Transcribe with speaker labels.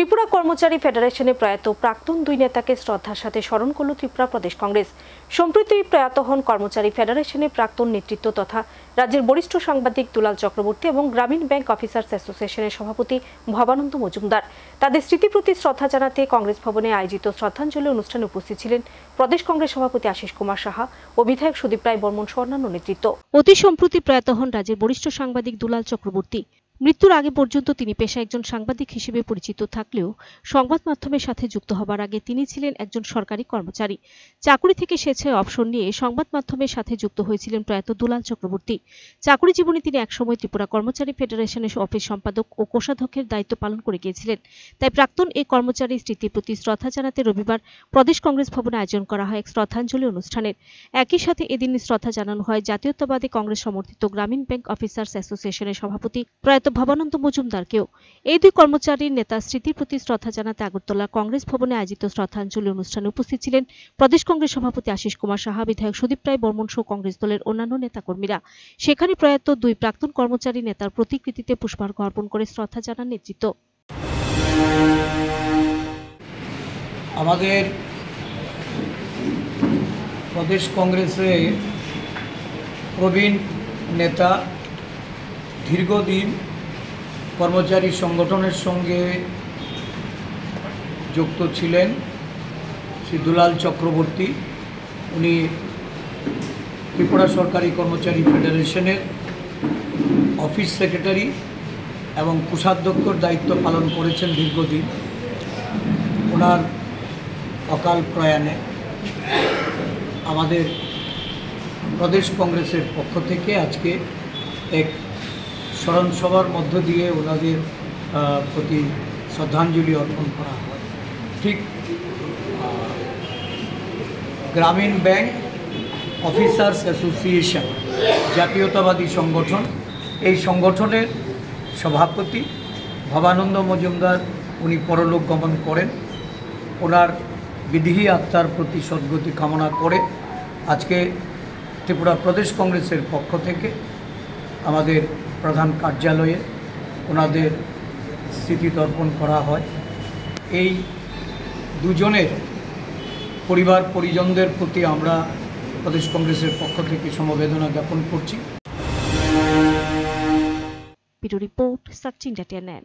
Speaker 1: ত্রিপুরা কর্মচারী ফেডারেশনে প্রয়াত প্রাক্তন দুই নেতাকে শ্রদ্ধার সাথে স্মরণ করল ত্রিপুরা প্রদেশ কংগ্রেস। সম্প্রতি প্রয়াত হন কর্মচারী ফেডারেশনের প্রাক্তন নেতৃত্ব তথা রাজ্যের বরিষ্ঠ সাংবাদিক দুলাল চক্রবর্তী এবং গ্রামীণ ব্যাংক অফিসার্স অ্যাসোসিয়েশনের সভাপতি ভবানন্দ মজুমদার। তাদের স্মৃতির প্রতি শ্রদ্ধা জানাতে কংগ্রেস ভবনে আয়োজিত শ্রদ্ধাঞ্জলি অনুষ্ঠানে উপস্থিত ছিলেন প্রদেশ কংগ্রেস সভাপতি আশিস কুমার সাহা ও বিধায়ক সুদীপ রায় বর্মন সহ অন্যান্য নেতৃত্ব। অতি সম্প্রতি প্রয়াত হন রাজ্যের বরিষ্ঠ সাংবাদিক দুলাল চক্রবর্তী। মৃত্যুর আগে পর্যন্ত তিনি পেশায় একজন সাংবাদিক হিসেবে পরিচিত থাকলেও সংবাদ মাধ্যমের সাথে যুক্ত হবার আগে তিনি ছিলেন একজন সরকারি কর্মচারী। চাকরি থেকে স্বেচ্ছায় অবসর নিয়ে সংবাদ মাধ্যমের সাথে যুক্ত হয়েছিলেন প্রয়াত দুলাল চক্রবর্তী। চাকরি জীবনে তিনি একসময় ত্রিপুরা কর্মচারী ফেডারেশনের অফিস সম্পাদক ও কোষাধ্যক্ষের দায়িত্ব পালন করে গিয়েছিলেন। তাই প্রাক্তন এই কর্মচারী স্মৃতির প্রতি শ্রদ্ধা জানাতে রবিবার প্রদেশ কংগ্রেস ভবনে আয়োজন করা হয় এক শ্রদ্ধাঞ্জলি অনুষ্ঠানের। একই সাথে এদিন শ্রদ্ধা জানানো হয় জাতীয়তাবাদী কংগ্রেস সমর্থিত গ্রামীণ ব্যাংক অফিসার্স অ্যাসোসিয়েশনের সভাপতি প্রয়াত ভবানন্দ মজুমদারকেও। এই দুই কর্মচারীর নেতার স্মৃতির প্রতি শ্রদ্ধা জানাতে আগরতলা কংগ্রেস ভবনে আয়োজিত শ্রদ্ধাঞ্জলি অনুষ্ঠানে উপস্থিত ছিলেন প্রদেশ কংগ্রেস সভাপতি আশিস কুমার সাহা, বিধায়ক সুদীপ রায় বর্মন সহ কংগ্রেস দলের অন্যান্য নেতাকর্মীরা। সেখানে প্রয়াত দুই প্রাক্তন কর্মচারী নেতার প্রতিকৃতিতে পুষ্পার্ঘ্য অর্পণ করে শ্রদ্ধা জানান নেতৃত্ব।
Speaker 2: আমাদের প্রদেশ কংগ্রেসে প্রবীণ নেতা, দীর্ঘদিন কর্মচারী সংগঠনের সঙ্গে যুক্ত ছিলেন শ্রী দুলাল চক্রবর্তী। উনি ত্রিপুরা সরকারি কর্মচারী ফেডারেশনের অফিস সেক্রেটারি এবং কোষাধ্যক্ষর দায়িত্ব পালন করেছেন দীর্ঘদিন। ওনার অকাল প্রয়াণে আমাদের প্রদেশ কংগ্রেসের পক্ষ থেকে আজকে এক স্মরণ সভার মধ্য দিয়ে ওনাদের প্রতি শ্রদ্ধাঞ্জলি অর্পণ করা হয়। ঠিক গ্রামীণ ব্যাংক অফিসার্স অ্যাসোসিয়েশন জাতীয়তাবাদী সংগঠন, এই সংগঠনের সভাপতি ভবানন্দ মজুমদার উনি পরলোক গমন করেন। ওনার বিদেহী আত্মার প্রতি সদ্গতি কামনা করে আজকে ত্রিপুরা প্রদেশ কংগ্রেসের পক্ষ থেকে আমাদের প্রধান কার্যালয়ে ওনাদের স্মৃতি তর্পণ করা হয়। এই দুজনের পরিবার পরিজনদের প্রতি আমরা প্রদেশ কংগ্রেসের পক্ষ থেকে সমবেদনা জ্ঞাপন করছি।
Speaker 1: Bureau report, Sachin জাটিয়ানেন।